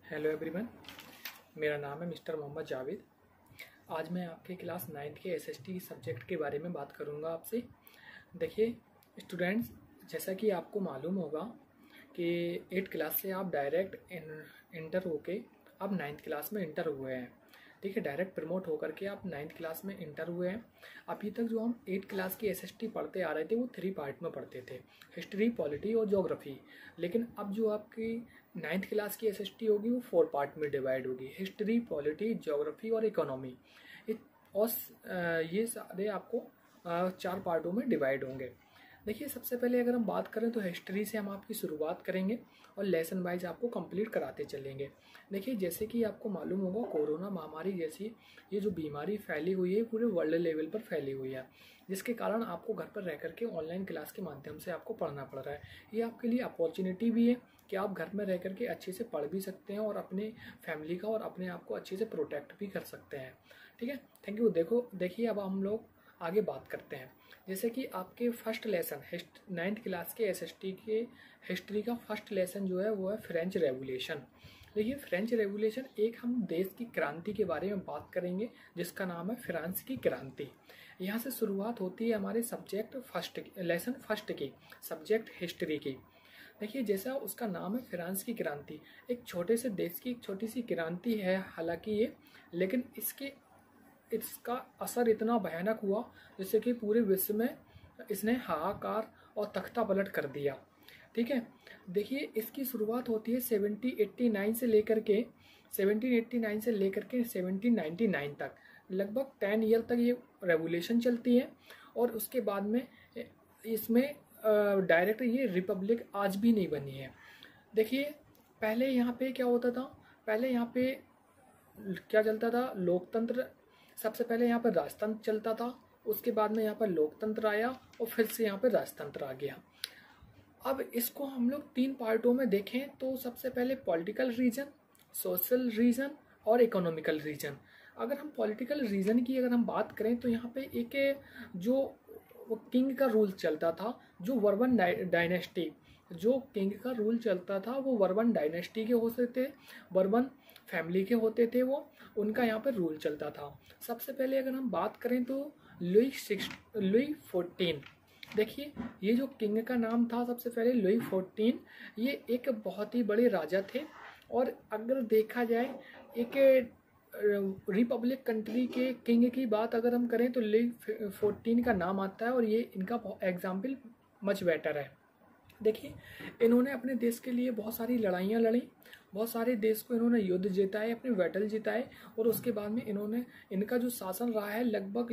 Hello everyone, मेरा नाम है मिस्टर मोहम्मद जावेद। आज मैं आपके क्लास 9th के एसएसटी सब्जेक्ट के बारे में बात करूंगा आपसे। देखिए स्टूडेंट्स, जैसा कि आपको मालूम होगा कि 8th क्लास से आप डायरेक्ट इंटर होके आप 9th क्लास में इंटर हुए हैं। ठीक है, डायरेक्ट प्रमोट होकर के आप 9th क्लास में इंटर हुए हैं। अभी तक जो हम 8th क्लास की एसएसटी पढ़ते आ रहे थे वो 3 पार्ट में पढ़ते थे, हिस्ट्री, पॉलिटी और ज्योग्राफी। लेकिन अब जो आपकी 9th क्लास की एसएसटी होगी वो 4 पार्ट में डिवाइड होगी, हिस्ट्री, पॉलिटी, ज्योग्राफी और इकोनॉमी। और ये सारे आपको 4 पार्टों में डिवाइड होंगे। देखिए सबसे पहले अगर हम बात करें तो हिस्ट्री से हम आपकी शुरुआत करेंगे और लेसन वाइज आपको कंप्लीट कराते चलेंगे। देखिए जैसे कि आपको मालूम होगा, कोरोना महामारी जैसी ये जो बीमारी फैली हुई है पूरे वर्ल्ड लेवल पर फैली हुई है, जिसके कारण आपको घर पर रह करके ऑनलाइन क्लास के माध्यम से आपको पढ़ना पड़ रहा है। ये आपके लिए अपॉर्चुनिटी भी है कि आप घर में रह करके अच्छे से पढ़ भी सकते हैं और अपने फैमिली का और अपने आप को अच्छे से प्रोटेक्ट भी कर सकते हैं। ठीक है, थैंक यू। देखिए अब हम लोग आगे बात करते हैं। जैसे कि आपके फर्स्ट लेसन 9th क्लास के एसएसटी के हिस्ट्री का फर्स्ट लेसन जो है वो है फ्रेंच रेवोल्यूशन। देखिए फ्रेंच रेवोल्यूशन एक हम देश की क्रांति के बारे में बात करेंगे जिसका नाम है फ्रांस की क्रांति। यहाँ से शुरुआत होती है हमारे लेसन फर्स्ट की, सब्जेक्ट हिस्ट्री की। देखिए जैसा उसका नाम है फ्रांस की क्रांति, एक छोटे से देश की एक छोटी सी क्रांति है हालांकि ये, लेकिन इसका असर इतना भयानक हुआ जिससे कि पूरे विश्व में इसने हाहाकार और तख्ता पलट कर दिया। ठीक है, देखिए इसकी शुरुआत होती है 1789 से लेकर के 1799 तक, लगभग 10 ईयर तक ये रेवोल्यूशन चलती है। और उसके बाद में इसमें डायरेक्ट ये रिपब्लिक आज भी नहीं बनी है। देखिए पहले यहाँ पे क्या होता था, पहले यहाँ पे क्या चलता था, लोकतंत्र। सबसे पहले यहाँ पर राजतंत्र चलता था, उसके बाद में यहाँ पर लोकतंत्र आया और फिर से यहाँ पर राजतंत्र आ गया। अब इसको हम लोग 3 पार्टों में देखें तो सबसे पहले पॉलिटिकल रीजन, सोशल रीजन और इकोनॉमिकल रीजन। अगर हम पॉलिटिकल रीजन की अगर हम बात करें तो यहाँ पे एक जो किंग का रूल चलता था, जो वर्बन डायनेस्टी, जो किंग का रूल चलता था वो वर्बन डायनेस्टी के होते थे, वर्बन फैमिली के होते थे, वो उनका यहाँ पर रूल चलता था। सबसे पहले अगर हम बात करें तो लुई 14। देखिए ये जो किंग का नाम था सबसे पहले लुई 14, ये एक बहुत ही बड़े राजा थे। और अगर देखा जाए एक रिपब्लिक कंट्री के किंग की बात अगर हम करें तो लुई 14 का नाम आता है और ये इनका एग्जाम्पल मच बेटर है। देखिए इन्होंने अपने देश के लिए बहुत सारी लड़ाइयाँ लड़ी, बहुत सारे देश को इन्होंने युद्ध जिताए, अपने बैटल जिताए। और उसके बाद में इनका जो शासन रहा है लगभग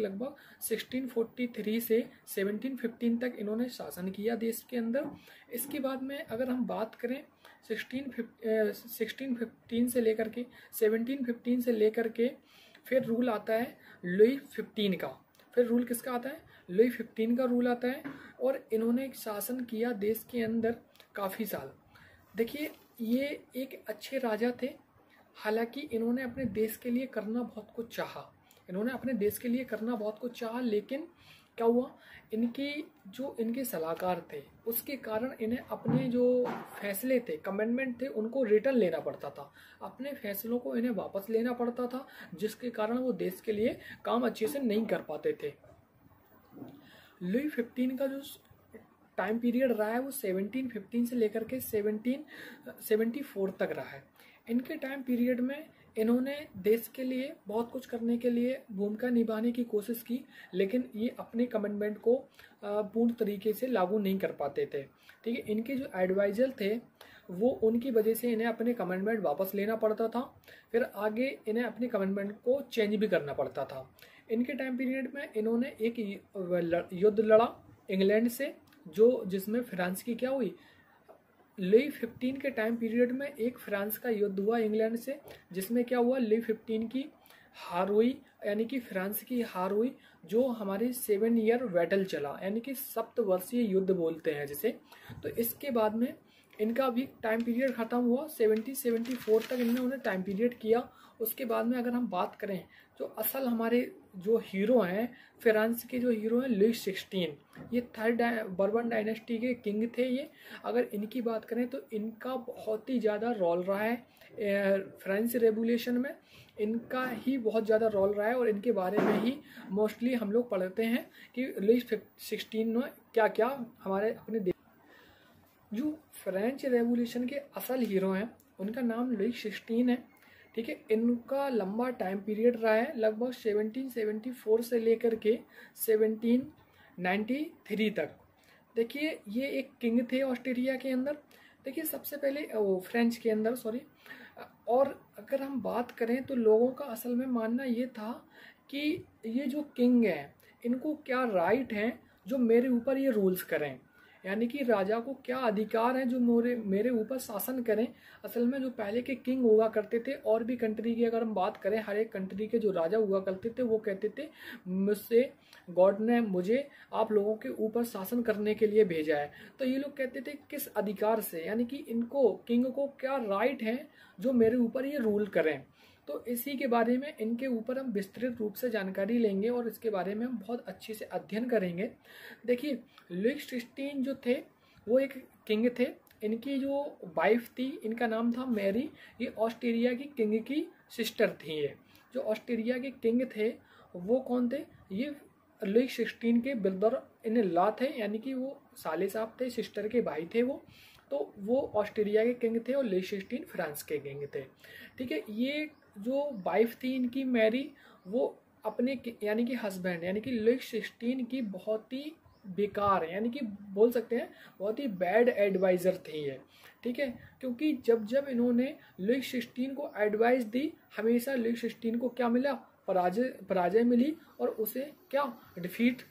1643 से 1715 तक इन्होंने शासन किया देश के अंदर। इसके बाद में अगर हम बात करें 1615 से लेकर के 1715 से लेकर के फिर रूल आता है लुई 15 का। फिर रूल किसका आता है, लुई 15 का रूल आता है। और इन्होंने शासन किया देश के अंदर काफ़ी साल। देखिए ये एक अच्छे राजा थे, हालांकि इन्होंने अपने देश के लिए करना बहुत कुछ चाहा, लेकिन क्या हुआ, इनके सलाहकार थे, उसके कारण इन्हें अपने जो फैसले थे, कमेंडमेंट थे, उनको रिटर्न लेना पड़ता था, अपने फैसलों को इन्हें वापस लेना पड़ता था, जिसके कारण वो देश के लिए काम अच्छे से नहीं कर पाते थे। लुई 15 का जो टाइम पीरियड रहा है वो 1715 से लेकर के 1774 तक रहा है। इनके टाइम पीरियड में इन्होंने देश के लिए बहुत कुछ करने के लिए भूमिका निभाने की कोशिश की, लेकिन ये अपने कमिटमेंट को पूर्ण तरीके से लागू नहीं कर पाते थे। ठीक है, इनके जो एडवाइजर थे वो उनकी वजह से इन्हें अपने कमिटमेंट वापस लेना पड़ता था, फिर आगे इन्हें अपने कमिटमेंट को चेंज भी करना पड़ता था। इनके टाइम पीरियड में इन्होंने एक युद्ध लड़ा इंग्लैंड से, जिसमें फ्रांस की क्या हुई, लुई 15 के टाइम पीरियड में एक फ्रांस का युद्ध हुआ इंग्लैंड से, जिसमें क्या हुआ, लुई 15 की हार हुई, यानी कि फ्रांस की हार हुई, जो हमारे 7 ईयर बैटल चला, यानी कि 7 वर्षीय युद्ध बोलते हैं जिसे। तो इसके बाद में इनका भी टाइम पीरियड ख़त्म हुआ, 74 तक इन्होंने टाइम पीरियड किया। उसके बाद में अगर हम बात करें जो असल हमारे जो हीरो हैं, फ्रांस के जो हीरो हैं लुई 16, ये थर्ड बर्बन डायनेस्टी के किंग थे ये। अगर इनकी बात करें तो इनका बहुत ही ज़्यादा रोल रहा है फ्रेंच रेवोल्यूशन में, इनका ही बहुत ज़्यादा रोल रहा है और इनके बारे में ही मोस्टली हम लोग पढ़ते हैं कि लुई 16 में क्या क्या हमारे अपने जो फ्रेंच रेवोल्यूशन के असल हीरो हैं उनका नाम लुई 16 है। ठीक है, इनका लंबा टाइम पीरियड रहा है, लगभग 1774 से लेकर के 1793 तक। देखिए ये एक किंग थे ऑस्ट्रेलिया के अंदर। देखिए सबसे पहले वो फ्रेंच के अंदर सॉरी। और अगर हम बात करें तो लोगों का असल में मानना ये था कि ये जो किंग हैं इनको क्या राइट हैं जो मेरे ऊपर ये रूल्स करें, यानी कि राजा को क्या अधिकार है जो मेरे ऊपर शासन करें। असल में जो पहले के किंग हुआ करते थे, और भी कंट्री की अगर हम बात करें, हर एक कंट्री के जो राजा हुआ करते थे वो कहते थे मुझसे गॉड ने मुझे आप लोगों के ऊपर शासन करने के लिए भेजा है। तो ये लोग कहते थे किस अधिकार से, यानी कि इनको किंग को क्या राइट है जो मेरे ऊपर ये रूल करें। तो इसी के बारे में इनके ऊपर हम विस्तृत रूप से जानकारी लेंगे और इसके बारे में हम बहुत अच्छे से अध्ययन करेंगे। देखिए लुई 16 जो थे वो एक किंग थे। इनकी जो वाइफ थी इनका नाम था मैरी। ये ऑस्ट्रेलिया की किंग की सिस्टर थी। ये जो ऑस्ट्रेलिया के किंग थे वो कौन थे, ये लुई 16 के ब्रदर इन लॉ थे, यानी कि वो साले साहब थे, सिस्टर के भाई थे वो। तो वो ऑस्ट्रेलिया के किंग थे और लुई 16 फ्रांस के किंग थे। ठीक है, ये जो वाइफ थी इनकी मैरी, वो अपने यानी कि हस्बैंड यानी कि लुई 16 की बहुत ही बेकार, यानी कि बोल सकते हैं बहुत ही बैड एडवाइज़र थी ये। ठीक है, क्योंकि जब जब इन्होंने लुई 16 को एडवाइस दी, हमेशा लुई 16 को क्या मिला, पराजय मिली और उसे क्या डिफीट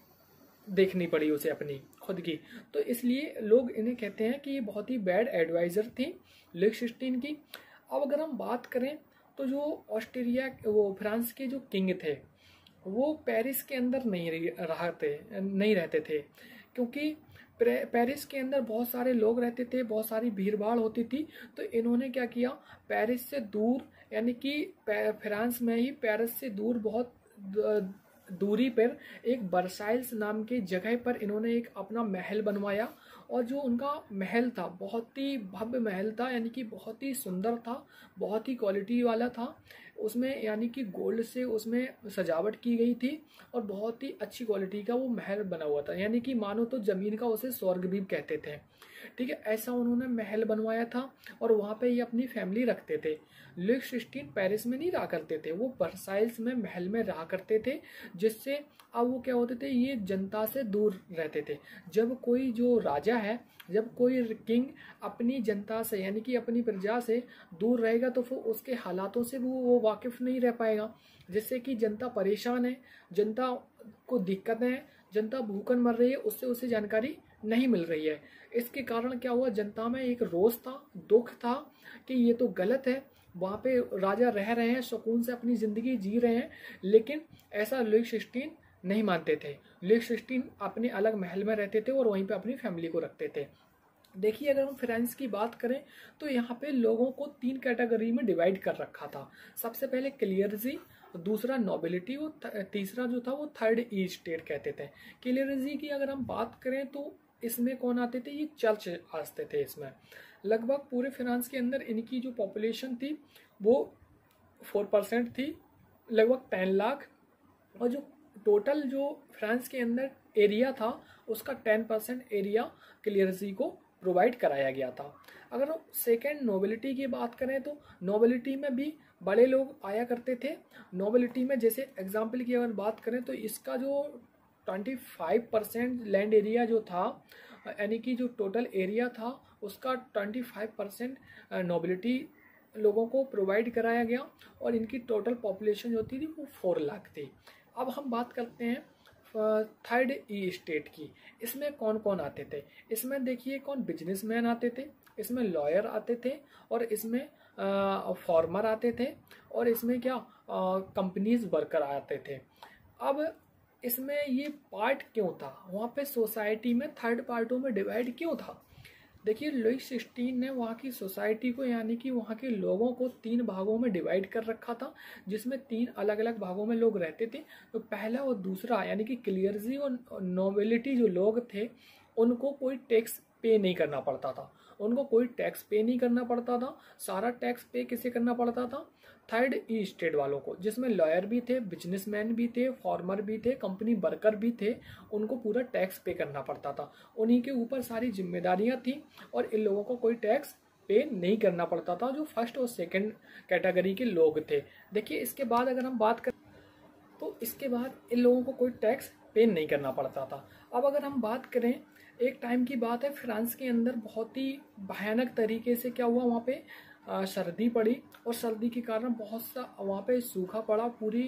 देखनी पड़ी उसे अपनी खुद की। तो इसलिए लोग इन्हें कहते हैं कि ये बहुत ही बैड एडवाइज़र थी लुई 16 की। अब अगर हम बात करें तो जो ऑस्ट्रेलिया वो फ्रांस के जो किंग थे वो पेरिस के अंदर नहीं रहते थे, क्योंकि पेरिस के अंदर बहुत सारे लोग रहते थे, बहुत सारी भीड़ भाड़ होती थी। तो इन्होंने क्या किया, पेरिस से दूर यानी कि फ्रांस में ही पेरिस से दूर बहुत दूरी पर एक वर्साइल्स नाम की जगह पर इन्होंने एक अपना महल बनवाया। और जो उनका महल था बहुत ही भव्य महल था, यानी कि बहुत ही सुंदर था, बहुत ही क्वालिटी वाला था। उसमें यानी कि गोल्ड से उसमें सजावट की गई थी और बहुत ही अच्छी क्वालिटी का वो महल बना हुआ था, यानी कि मानो तो ज़मीन का उसे स्वर्ग भी कहते थे। ठीक है, ऐसा उन्होंने महल बनवाया था और वहाँ पे ये अपनी फैमिली रखते थे। लुई 16 पेरिस में नहीं रहा करते थे, वो वर्साइल्स में महल में रहा करते थे, जिससे अब वो क्या होते थे, ये जनता से दूर रहते थे। जब कोई जो राजा है, जब कोई किंग अपनी जनता से यानी कि अपनी प्रजा से दूर रहेगा तो वो उसके हालातों से वो वाकिफ नहीं रह पाएगा, जिससे कि जनता परेशान है, जनता को दिक्कतें हैं, जनता भूखन मर रही है, उससे उसे जानकारी नहीं मिल रही है। इसके कारण क्या हुआ, जनता में एक रोष था, दुख था कि ये तो गलत है, वहाँ पे राजा रह रहे हैं, सुकून से अपनी ज़िंदगी जी रहे हैं, लेकिन ऐसा लुई 16 नहीं मानते थे। लुई 16 अपने अलग महल में रहते थे और वहीं पे अपनी फैमिली को रखते थे। देखिए अगर हम फ्रांस की बात करें तो यहाँ पे लोगों को 3 कैटेगरी में डिवाइड कर रखा था। सबसे पहले क्लियर्जी, दूसरा नोबिलिटी और तीसरा जो था वो थर्ड इस्टेट कहते थे। क्लियर्जी की अगर हम बात करें तो इसमें कौन आते थे, ये चर्च आते थे। इसमें लगभग पूरे फ्रांस के अंदर इनकी जो पॉपुलेशन थी वो 4% थी, लगभग 10 लाख। और जो टोटल जो फ्रांस के अंदर एरिया था उसका 10% एरिया क्लियर्जी को प्रोवाइड कराया गया था। अगर सेकेंड नोबिलिटी की बात करें तो नोबिलिटी में भी बड़े लोग आया करते थे। नोबिलिटी में जैसे एग्जाम्पल की अगर बात करें तो इसका जो 25% लैंड एरिया जो था, यानी कि जो टोटल एरिया था उसका 25% नोबिलिटी लोगों को प्रोवाइड कराया गया और इनकी टोटल पॉपुलेशन जो थी वो 4 लाख थी। अब हम बात करते हैं थर्ड ई स्टेट की। इसमें कौन कौन आते थे, इसमें देखिए कौन बिजनेसमैन आते थे, इसमें लॉयर आते थे और इसमें फार्मर आते थे और इसमें क्या कंपनीज वर्कर आते थे। अब इसमें ये पार्ट क्यों था, वहाँ पे सोसाइटी में थर्ड पार्टों में डिवाइड क्यों था, देखिए लुई 16 ने वहाँ की सोसाइटी को यानी कि वहाँ के लोगों को 3 भागों में डिवाइड कर रखा था, जिसमें 3 अलग अलग भागों में लोग रहते थे। तो पहला और दूसरा यानी कि क्लियर्जी और नोबिलिटी जो लोग थे उनको कोई टैक्स पे नहीं करना पड़ता था, उनको कोई टैक्स पे नहीं करना पड़ता था। सारा टैक्स पे किसे करना पड़ता था? थर्ड ई स्टेट वालों को, जिसमें लॉयर भी थे, बिजनेसमैन भी थे, फार्मर भी थे, कंपनी वर्कर भी थे, उनको पूरा टैक्स पे करना पड़ता था। उन्हीं के ऊपर सारी जिम्मेदारियां थी और इन लोगों को कोई टैक्स पे नहीं करना पड़ता था, जो फर्स्ट और सेकंड कैटेगरी के लोग थे। देखिए इसके बाद अगर हम बात करें तो इसके बाद इन लोगों को कोई टैक्स पे नहीं करना पड़ता था। अब अगर हम बात करें, एक टाइम की बात है, फ्रांस के अंदर बहुत ही भयानक तरीके से क्या हुआ, वहाँ पे सर्दी पड़ी और सर्दी के कारण बहुत सा वहाँ पे सूखा पड़ा। पूरी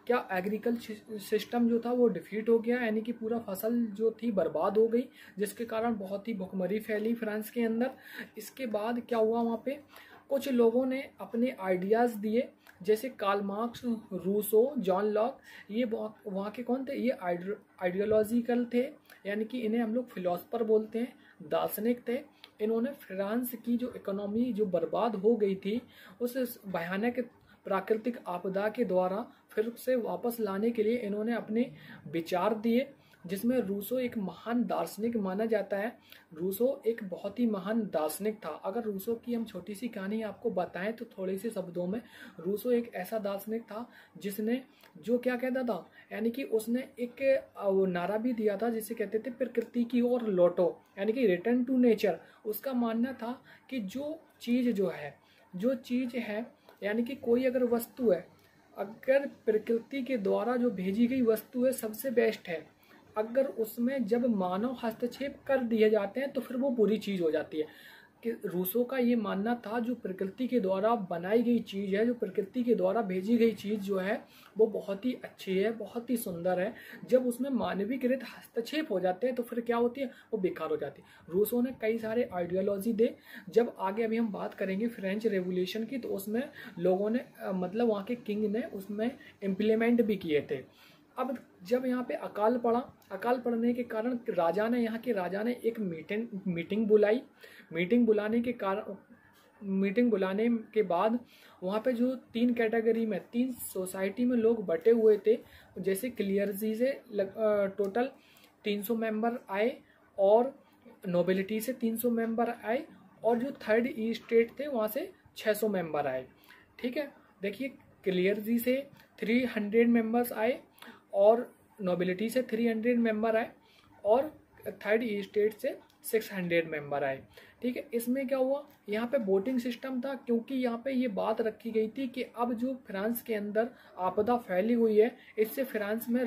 क्या एग्रीकल्चर सिस्टम जो था वो डिफीट हो गया, यानी कि पूरा फसल जो थी बर्बाद हो गई, जिसके कारण बहुत ही भुखमरी फैली फ्रांस के अंदर। इसके बाद क्या हुआ, वहाँ पे कुछ लोगों ने अपने आइडियाज़ दिए, जैसे Karl Marx, Rousseau, John Locke. ये वहाँ के कौन थे? ये आइडियोलॉजिकल थे, यानी कि इन्हें हम लोग फिलोसफर बोलते हैं, दार्शनिक थे। इन्होंने फ्रांस की जो इकोनॉमी जो बर्बाद हो गई थी उस भयानक प्राकृतिक आपदा के द्वारा फिर से वापस लाने के लिए इन्होंने अपने विचार दिए, जिसमें रूसो एक महान दार्शनिक माना जाता है। रूसो एक बहुत ही महान दार्शनिक था। अगर रूसो की हम छोटी सी कहानी आपको बताएं तो थोड़े से शब्दों में, रूसो एक ऐसा दार्शनिक था जिसने जो क्या कहता था, यानी कि उसने एक वो नारा भी दिया था जिसे कहते थे प्रकृति की ओर लौटो, यानी कि रिटर्न टू नेचर। उसका मानना था कि जो चीज़ है यानी कि कोई अगर वस्तु है, अगर प्रकृति के द्वारा जो भेजी गई वस्तु है सबसे बेस्ट है, अगर उसमें जब मानव हस्तक्षेप कर दिए जाते हैं तो फिर वो बुरी चीज़ हो जाती है। कि रूसो का ये मानना था जो प्रकृति के द्वारा बनाई गई चीज़ है, जो प्रकृति के द्वारा भेजी गई चीज़ जो है वो बहुत ही अच्छी है, बहुत ही सुंदर है। जब उसमें मानवीकृत हस्तक्षेप हो जाते हैं तो फिर क्या होती है, वो बेकार हो जाती है। रूसो ने कई सारे आइडियोलॉजी दे। जब आगे अभी हम बात करेंगे फ्रेंच रेवोल्यूशन की, तो उसमें लोगों ने मतलब वहाँ के किंग ने उसमें इम्प्लीमेंट भी किए थे। अब जब यहाँ पे अकाल पड़ा, अकाल पड़ने के कारण यहाँ के राजा ने एक मीटिंग बुलाई। मीटिंग बुलाने के बाद वहाँ पे जो 3 कैटेगरी में 3 सोसाइटी में लोग बटे हुए थे, जैसे क्लियर्जी से टोटल 300 मेंबर आए और नोबिलिटी से 300 मेंबर आए और जो थर्ड ई स्टेट थे वहाँ से 600 मेंबर आए। ठीक है, देखिए क्लियर्जी से 300 मेंबर्स आए और नोबिलिटी से 300 मेंबर आए और थर्ड ई स्टेट से 600 मेंबर आए। ठीक है, इसमें क्या हुआ, यहाँ पे वोटिंग सिस्टम था, क्योंकि यहाँ पे ये बात रखी गई थी कि अब जो फ्रांस के अंदर आपदा फैली हुई है, इससे फ्रांस में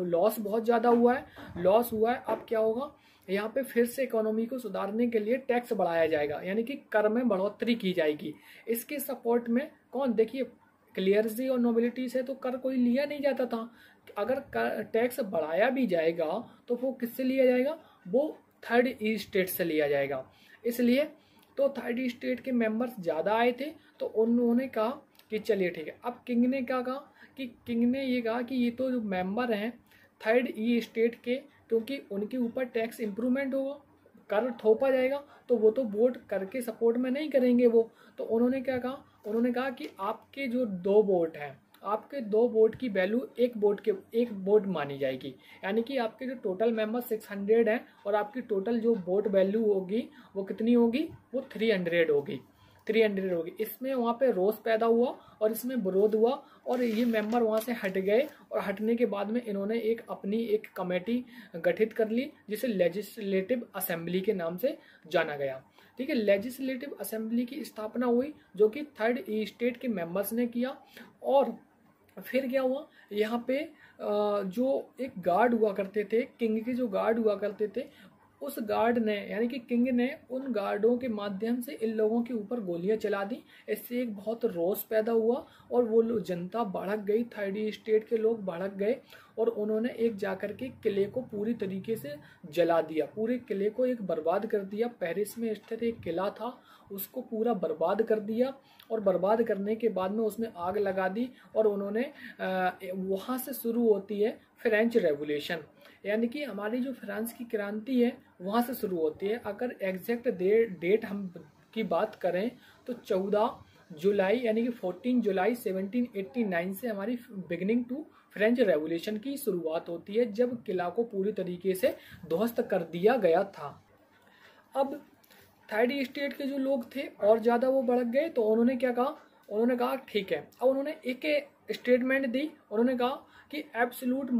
लॉस बहुत ज़्यादा हुआ है। अब क्या होगा, यहाँ पे फिर से इकोनॉमी को सुधारने के लिए टैक्स बढ़ाया जाएगा, यानी कि कर में बढ़ोतरी की जाएगी। इसके सपोर्ट में कौन, देखिए क्लियर्जी और नोबिलिटी से तो कर कोई लिया नहीं जाता था। अगर टैक्स बढ़ाया भी जाएगा तो वो किससे लिया जाएगा, वो थर्ड ई स्टेट से लिया जाएगा। इसलिए तो थर्ड ई स्टेट के मेंबर्स ज़्यादा आए थे, तो उन्होंने कहा कि चलिए ठीक है। अब किंग ने क्या कहा कि ये तो जो मेंबर हैं थर्ड ई स्टेट के, क्योंकि उनके ऊपर टैक्स इम्प्रूवमेंट होगा, कर थोपा जाएगा, तो वो तो वोट करके सपोर्ट में नहीं करेंगे वो। तो उन्होंने क्या कहा, उन्होंने कहा कि आपके जो 2 वोट हैं, आपके 2 वोट की वैल्यू एक वोट मानी जाएगी, यानी कि आपके जो टोटल मेंबर 600 हैं और आपकी टोटल जो वोट वैल्यू होगी वो कितनी होगी, वो 300 होगी। इसमें वहाँ पे रोष पैदा हुआ और इसमें विरोध हुआ और ये मेंबर वहाँ से हट गए। और हटने के बाद में इन्होंने अपनी एक कमेटी गठित कर ली, जिसे लेजिस्लेटिव असेंबली के नाम से जाना गया। ठीक है, लेजिस्लेटिव असेंबली की स्थापना हुई, जो कि थर्ड ई स्टेट के मेंबर्स ने किया। और फिर क्या हुआ, यहाँ पे जो एक गार्ड हुआ करते थे, किंग के जो गार्ड हुआ करते थे, उस गार्ड ने यानी कि किंग ने उन गार्डों के माध्यम से इन लोगों के ऊपर गोलियां चला दी। इससे एक बहुत रोष पैदा हुआ और वो जनता भड़क गई, थर्ड ई स्टेट के लोग भड़क गए और उन्होंने एक जाकर के किले को पूरी तरीके से जला दिया, पूरे किले को एक बर्बाद कर दिया। पेरिस में स्थित एक किला था, उसको पूरा बर्बाद कर दिया और बर्बाद करने के बाद में उसमें आग लगा दी। और उन्होंने वहाँ से शुरू होती है फ्रेंच रेवोल्यूशन। यानी कि हमारी जो फ्रांस की क्रांति है वहाँ से शुरू होती है। अगर एग्जैक्ट डेट हम की बात करें तो 14 जुलाई यानी कि 14 जुलाई 1789 से हमारी बिगिनिंग टू फ्रेंच रेवोल्यूशन की शुरुआत होती है, जब किला को पूरी तरीके से ध्वस्त कर दिया गया था। अब थर्ड स्टेट के जो लोग थे और ज़्यादा वो भड़क गए, तो उन्होंने क्या कहा, उन्होंने कहा ठीक है। अब उन्होंने एक स्टेटमेंट दी, उन्होंने कहा कि absolute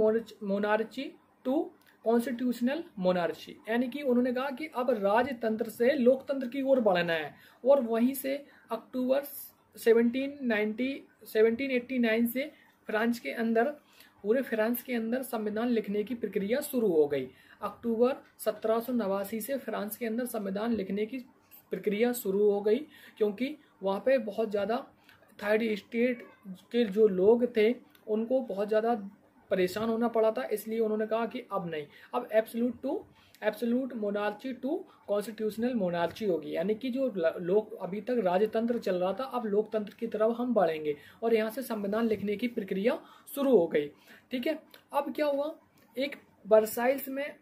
monarchy to constitutional monarchy, यानी कि उन्होंने कहा कि अब राजतंत्र से लोकतंत्र की ओर बढ़ना है। और वहीं से अक्टूबर 1789 से फ्रांस के अंदर, पूरे फ्रांस के अंदर संविधान लिखने की प्रक्रिया शुरू हो गई। अक्टूबर 1789 से फ्रांस के अंदर संविधान लिखने की प्रक्रिया शुरू हो गई, क्योंकि वहाँ पे बहुत ज़्यादा थर्ड स्टेट के जो लोग थे उनको बहुत ज़्यादा परेशान होना पड़ा था। इसलिए उन्होंने कहा कि अब नहीं, अब absolute monarchy to constitutional monarchy होगी, यानी कि जो लोग अभी तक राजतंत्र चल रहा था अब लोकतंत्र की तरफ हम बढ़ेंगे, और यहाँ से संविधान लिखने की प्रक्रिया शुरू हो गई। ठीक है। अब क्या हुआ, एक वर्साइल्स में,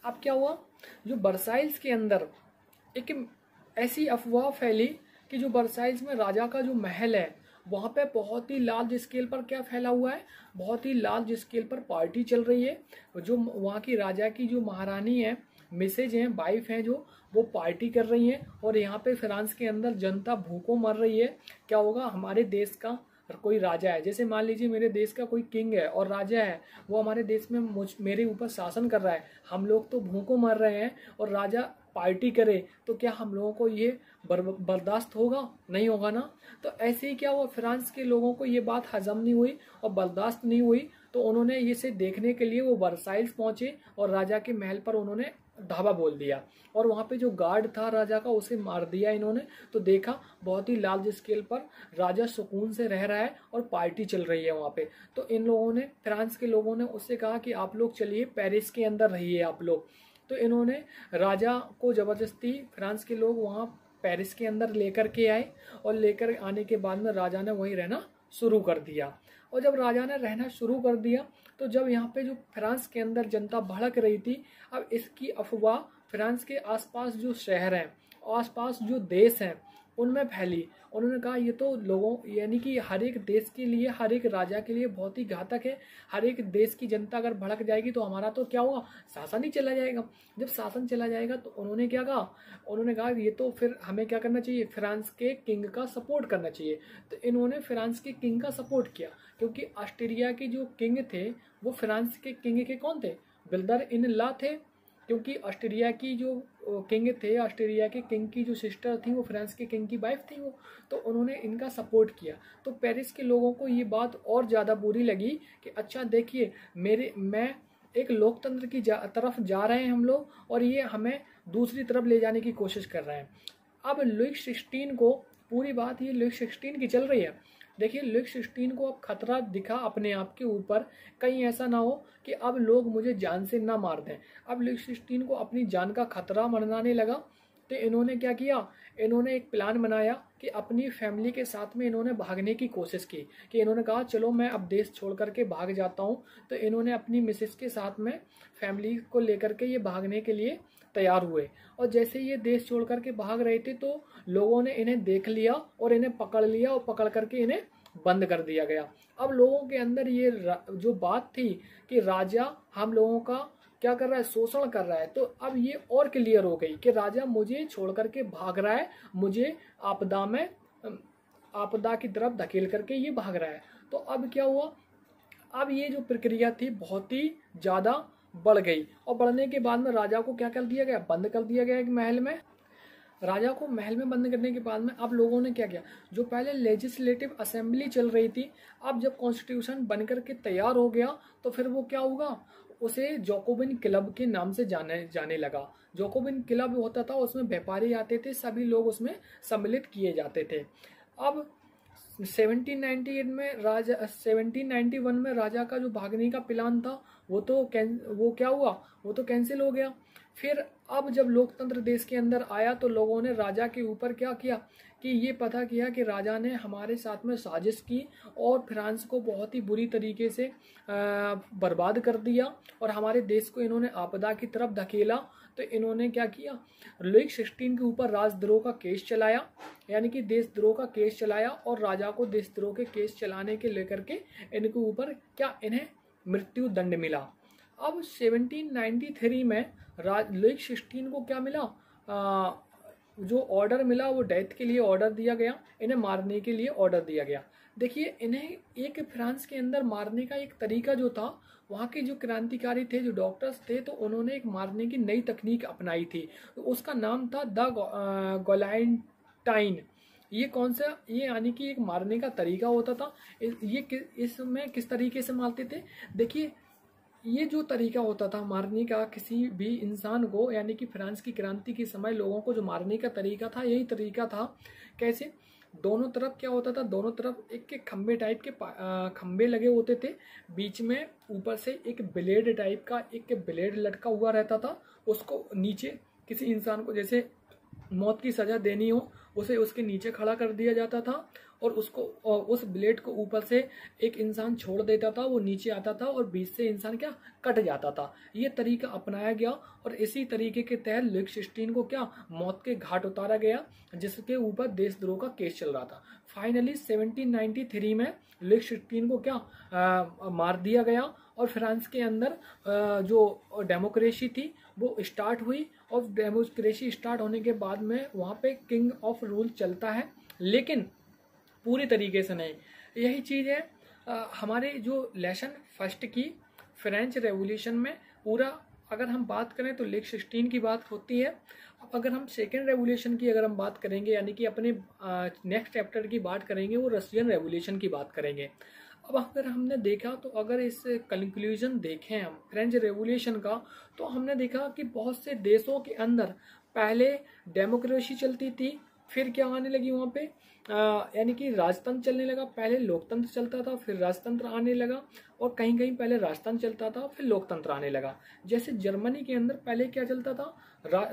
अब क्या हुआ, जो वर्साइल्स के अंदर एक ऐसी अफवाह फैली कि जो वर्साइल्स में राजा का जो महल है वहाँ पे बहुत ही लार्ज स्केल पर क्या फैला हुआ है, बहुत ही लार्ज स्केल पर पार्टी चल रही है। जो वहाँ की राजा की जो महारानी है, मिसेज हैं, वाइफ हैं, जो वो पार्टी कर रही हैं, और यहाँ पे फ्रांस के अंदर जनता भूखों मर रही है। क्या होगा, हमारे देश का कोई राजा है, जैसे मान लीजिए मेरे देश का कोई किंग है और राजा है, वो हमारे देश में मेरे ऊपर शासन कर रहा है, हम लोग तो भूखों मर रहे हैं और राजा पार्टी करे, तो क्या हम लोगों को ये बर्दाश्त होगा? नहीं होगा ना। तो ऐसे ही क्या हुआ, फ्रांस के लोगों को ये बात हजम नहीं हुई और बर्दाश्त नहीं हुई, तो उन्होंने इसे देखने के लिए वो वर्साइल्स पहुंचे और राजा के महल पर उन्होंने धावा बोल दिया, और वहाँ पे जो गार्ड था राजा का उसे मार दिया इन्होंने। तो देखा बहुत ही लार्ज स्केल पर राजा सुकून से रह रहा है और पार्टी चल रही है वहाँ पे। तो इन लोगों ने, फ्रांस के लोगों ने उससे कहा कि आप लोग चलिए पेरिस के अंदर रहिए आप लोग। तो इन्होंने राजा को जबरदस्ती फ्रांस के लोग वहाँ पेरिस के अंदर लेकर के आए, और लेकर आने के बाद में राजा ने वहीं रहना शुरू कर दिया। और जब राजा ने रहना शुरू कर दिया, तो जब यहाँ पे जो फ्रांस के अंदर जनता भड़क रही थी, अब इसकी अफवाह फ्रांस के आसपास जो शहर हैं, आसपास जो देश हैं, उनमें फैली। उन्होंने कहा ये तो लोगों, यानी कि हर एक देश के लिए, हर एक राजा के लिए बहुत ही घातक है। हर एक देश की जनता अगर भड़क जाएगी तो हमारा तो क्या होगा, शासन ही चला जाएगा। जब शासन चला जाएगा तो उन्होंने क्या कहा, उन्होंने कहा ये तो फिर हमें क्या करना चाहिए, फ्रांस के किंग का सपोर्ट करना चाहिए। तो इन्होंने फ्रांस के किंग का सपोर्ट किया, क्योंकि ऑस्ट्रिया के जो किंग थे वो फ्रांस के किंग के कौन थे, ब्रदर इन लॉ थे। क्योंकि ऑस्ट्रिया की जो किंग थे, ऑस्ट्रिया के किंग की जो सिस्टर थी वो फ्रांस के किंग की वाइफ थी वो, तो उन्होंने इनका सपोर्ट किया। तो पेरिस के लोगों को ये बात और ज़्यादा बुरी लगी कि अच्छा देखिए, मैं एक लोकतंत्र की तरफ जा रहे हैं हम लोग, और ये हमें दूसरी तरफ ले जाने की कोशिश कर रहे हैं। अब लुई 16 को, पूरी बात ये लुई 16 की चल रही है। देखिए लुई 16 को अब खतरा दिखा अपने आप के ऊपर, कहीं ऐसा ना हो कि अब लोग मुझे जान से ना मार दें। अब लुई 16 को अपनी जान का खतरा मंडराने लगा। तो इन्होंने क्या किया, इन्होंने एक प्लान बनाया कि अपनी फैमिली के साथ में इन्होंने भागने की कोशिश की, कि इन्होंने कहा चलो मैं अब देश छोड़ करके भाग जाता हूँ। तो इन्होंने अपनी मिसेस के साथ में फैमिली को लेकर के ये भागने के लिए तैयार हुए, और जैसे ये देश छोड़ करके भाग रहे थे तो लोगों ने इन्हें देख लिया और इन्हें पकड़ लिया, और पकड़ करके इन्हें बंद कर दिया गया। अब लोगों के अंदर ये जो बात थी कि राजा हम लोगों का क्या कर रहा है, शोषण कर रहा है, तो अब ये और क्लियर हो गई कि राजा मुझे छोड़ करके भाग रहा है, मुझे आपदा की तरफ धकेल करके ये भाग रहा है। तो अब क्या हुआ, अब ये जो प्रक्रिया थी बहुत ही ज़्यादा बढ़ गई, और बढ़ने के बाद में राजा को क्या कर दिया गया, बंद कर दिया गया एक महल में। राजा को महल में बंद करने के बाद में अब लोगों ने क्या किया, जो पहले लेजिस्लेटिव असेंबली चल रही थी, अब जब कॉन्स्टिट्यूशन बन करके तैयार हो गया तो फिर वो क्या होगा, उसे जैकोबिन क्लब के नाम से जाने लगा। जैकोबिन क्लब होता था, उसमें व्यापारी आते थे, सभी लोग उसमें सम्मिलित किए जाते थे। अब 1791 में राजा का जो भागने का प्लान था वो क्या हुआ, वो तो कैंसिल हो गया। फिर अब जब लोकतंत्र देश के अंदर आया तो लोगों ने राजा के ऊपर क्या किया कि ये पता किया कि राजा ने हमारे साथ में साजिश की और फ्रांस को बहुत ही बुरी तरीके से बर्बाद कर दिया और हमारे देश को इन्होंने आपदा की तरफ धकेला। तो इन्होंने क्या किया, लुई 16 के ऊपर राजद्रोह का केस चलाया, यानी कि देशद्रोह का केस चलाया और राजा को देशद्रोह के केस चलाने के लेकर के इनके ऊपर क्या, इन्हें मृत्यु दंड मिला। अब 1793 में लुई 16 को क्या मिला, जो ऑर्डर मिला वो डेथ के लिए ऑर्डर दिया गया, इन्हें मारने के लिए ऑर्डर दिया गया। देखिए इन्हें एक फ्रांस के अंदर मारने का एक तरीका जो था, वहाँ के जो क्रांतिकारी थे, जो डॉक्टर्स थे, तो उन्होंने एक मारने की नई तकनीक अपनाई थी। तो उसका नाम था द गैलेंटाइन। ये कौन सा, ये यानी कि एक मारने का तरीका होता था। ये इसमें किस तरीके से मारते थे, देखिए ये जो तरीका होता था मारने का किसी भी इंसान को, यानी कि फ्रांस की क्रांति के समय लोगों को जो मारने का तरीका था, यही तरीका था। कैसे, दोनों तरफ क्या होता था, दोनों तरफ एक खंबे टाइप के खंबे लगे होते थे, बीच में ऊपर से एक ब्लेड टाइप का एक ब्लेड लटका हुआ रहता था। उसको नीचे किसी इंसान को जैसे मौत की सजा देनी हो, उसे उसके नीचे खड़ा कर दिया जाता था और उस ब्लेड को ऊपर से एक इंसान छोड़ देता था, वो नीचे आता था और बीच से इंसान क्या, कट जाता था। ये तरीका अपनाया गया और इसी तरीके के तहत लुई 16 को क्या, मौत के घाट उतारा गया, जिसके ऊपर देशद्रोह का केस चल रहा था। फाइनली 1793 में लुई 16 को क्या, मार दिया गया और फ्रांस के अंदर जो डेमोक्रेसी थी वो स्टार्ट हुई। और डेमोक्रेसी स्टार्ट होने के बाद में वहाँ पे किंग ऑफ रूल चलता है, लेकिन पूरी तरीके से नहीं। यही चीज़ है हमारे जो लेसन फर्स्ट की फ्रेंच रेवोल्यूशन में पूरा अगर हम बात करें तो लुई 16 की बात होती है। अब अगर हम सेकेंड रेवोल्यूशन की अगर हम बात करेंगे, यानी कि अपने नेक्स्ट चैप्टर की बात करेंगे, वो रशियन रेवोल्यूशन की बात करेंगे। अब अगर हमने देखा तो अगर इस कंक्लूजन देखें हम फ्रेंच रेवोल्यूशन का, तो हमने देखा कि बहुत से देशों के अंदर पहले डेमोक्रेसी चलती थी, फिर क्या आने लगी वहाँ पे, यानी कि राजतंत्र चलने लगा। पहले लोकतंत्र चलता था, फिर राजतंत्र आने लगा, और कहीं कहीं पहले राजतंत्र चलता था, फिर लोकतंत्र आने लगा। जैसे जर्मनी के अंदर पहले क्या चलता था,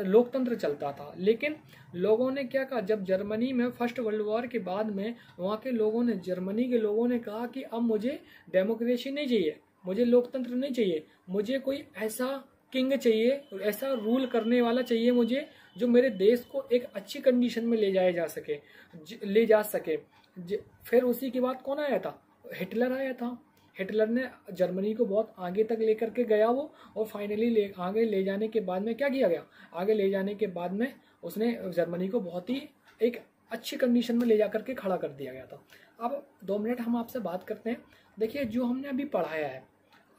लोकतंत्र चलता था, लेकिन लोगों ने क्या कहा, जब जर्मनी में फर्स्ट वर्ल्ड वॉर के बाद में वहाँ के लोगों ने, जर्मनी के लोगों ने कहा कि अब मुझे डेमोक्रेसी नहीं चाहिए, मुझे लोकतंत्र नहीं चाहिए, मुझे कोई ऐसा किंग चाहिए, ऐसा रूल करने वाला चाहिए मुझे, जो मेरे देश को एक अच्छी कंडीशन में ले जा सके। फिर उसी के बाद कौन आया था, हिटलर आया था। हिटलर ने जर्मनी को बहुत आगे तक लेकर के गया वो, और फाइनली आगे ले जाने के बाद में क्या किया गया, आगे ले जाने के बाद में उसने जर्मनी को बहुत ही एक अच्छी कंडीशन में ले जा करके खड़ा कर दिया गया था। अब 2 मिनट हम आपसे बात करते हैं। देखिए जो हमने अभी पढ़ाया है,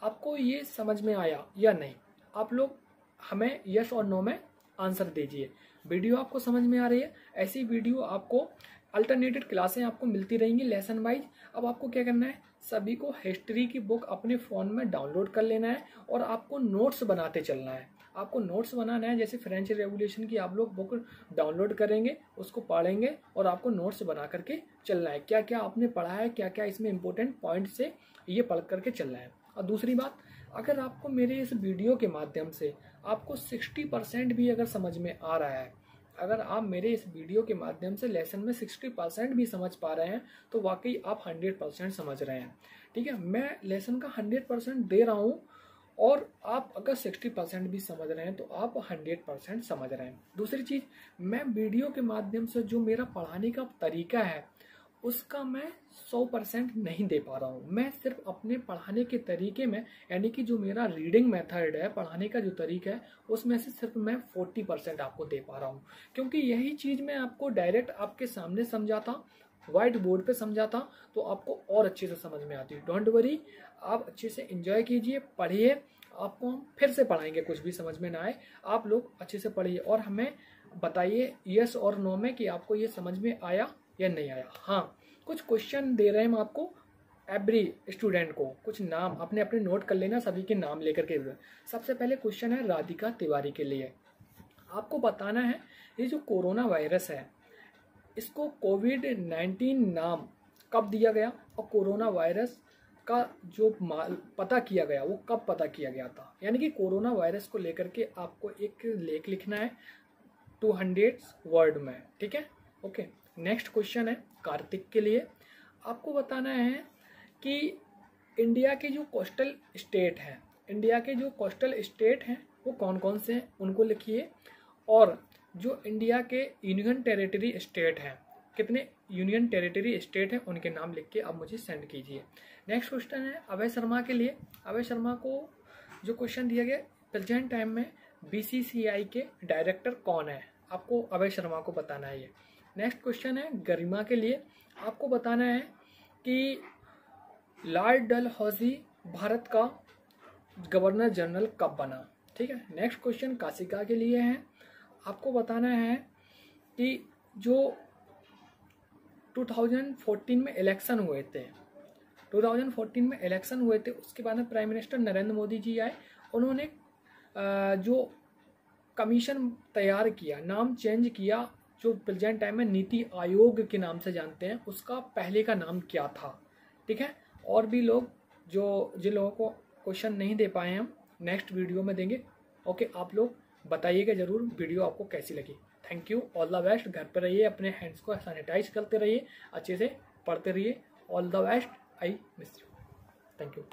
आपको ये समझ में आया या नहीं, आप लोग हमें यस और नो में आंसर दीजिए। वीडियो आपको समझ में आ रही है? ऐसी वीडियो आपको अल्टरनेटेड क्लासें आपको मिलती रहेंगी लेसन वाइज। अब आपको क्या करना है, सभी को हिस्ट्री की बुक अपने फ़ोन में डाउनलोड कर लेना है और आपको नोट्स बनाते चलना है। आपको नोट्स बनाना है, जैसे फ्रेंच रेवोल्यूशन की आप लोग बुक डाउनलोड करेंगे, उसको पढ़ेंगे और आपको नोट्स बना करके चलना है। क्या क्या आपने पढ़ा है, क्या क्या इसमें इंपॉर्टेंट पॉइंट से ये पढ़ करके चलना है। और दूसरी बात, अगर आपको मेरे इस वीडियो के माध्यम से आपको 60% भी अगर समझ में आ रहा है, अगर आप मेरे इस वीडियो के माध्यम से लेसन में 60% भी समझ पा रहे हैं, तो वाकई आप 100% समझ रहे हैं। ठीक है, मैं लेसन का 100% दे रहा हूँ, और आप अगर 60% भी समझ रहे हैं तो आप 100% समझ रहे हैं। दूसरी चीज़, मैं वीडियो के माध्यम से जो मेरा पढ़ाने का तरीका है उसका मैं 100% नहीं दे पा रहा हूँ। मैं सिर्फ अपने पढ़ाने के तरीके में, यानी कि जो मेरा रीडिंग मेथड है, पढ़ाने का जो तरीका है, उसमें से सिर्फ मैं 40% आपको दे पा रहा हूँ, क्योंकि यही चीज़ मैं आपको डायरेक्ट आपके सामने समझाता, व्हाइट बोर्ड पे समझाता, तो आपको और अच्छे से समझ में आती। डोंट वरी, आप अच्छे से एंजॉय कीजिए, पढ़िए। आपको हम फिर से पढ़ाएंगे, कुछ भी समझ में ना आए आप लोग अच्छे से पढ़िए और हमें बताइए यस और नो में कि आपको ये समझ में आया या नहीं आया। हाँ, कुछ क्वेश्चन दे रहे हैं हम आपको, एवरी स्टूडेंट को कुछ नाम अपने अपने नोट कर लेना, सभी के नाम लेकर के। सबसे पहले क्वेश्चन है राधिका तिवारी के लिए। आपको बताना है ये जो कोरोना वायरस है, इसको कोविड-19 नाम कब दिया गया और कोरोना वायरस का जो पता किया गया वो कब पता किया गया था। यानी कि कोरोना वायरस को लेकर के आपको एक लेख लिखना है 200 वर्ड में, ठीक है। ओके, नेक्स्ट क्वेश्चन है कार्तिक के लिए। आपको बताना है कि इंडिया के जो कोस्टल स्टेट हैं, इंडिया के जो कोस्टल स्टेट हैं वो कौन कौन से हैं उनको लिखिए, और जो इंडिया के यूनियन टेरिटरी स्टेट हैं, कितने यूनियन टेरिटरी स्टेट हैं उनके नाम लिख के आप मुझे सेंड कीजिए। नेक्स्ट क्वेश्चन है अभय शर्मा के लिए। अभय शर्मा को जो क्वेश्चन दिया गया, प्रेजेंट टाइम में बीसीसीआई के डायरेक्टर कौन है, आपको अभय शर्मा को बताना है ये। नेक्स्ट क्वेश्चन है गरिमा के लिए। आपको बताना है कि लॉर्ड डलहौजी भारत का गवर्नर जनरल कब बना, ठीक है। नेक्स्ट क्वेश्चन काशिका के लिए है। आपको बताना है कि जो 2014 में इलेक्शन हुए थे, 2014 में इलेक्शन हुए थे, उसके बाद में प्राइम मिनिस्टर नरेंद्र मोदी जी आए, उन्होंने जो कमीशन तैयार किया, नाम चेंज किया, जो प्रेजेंट टाइम में नीति आयोग के नाम से जानते हैं, उसका पहले का नाम क्या था, ठीक है। और भी लोग जो जिन लोगों को क्वेश्चन नहीं दे पाए हैं हम नेक्स्ट वीडियो में देंगे। ओके, आप लोग बताइएगा ज़रूर वीडियो आपको कैसी लगी। Thank you, all the best. घर पर रहिए, अपने हैंड्स को सैनिटाइज करते रहिए, अच्छे से पढ़ते रहिए। All the best, I miss you. Thank you.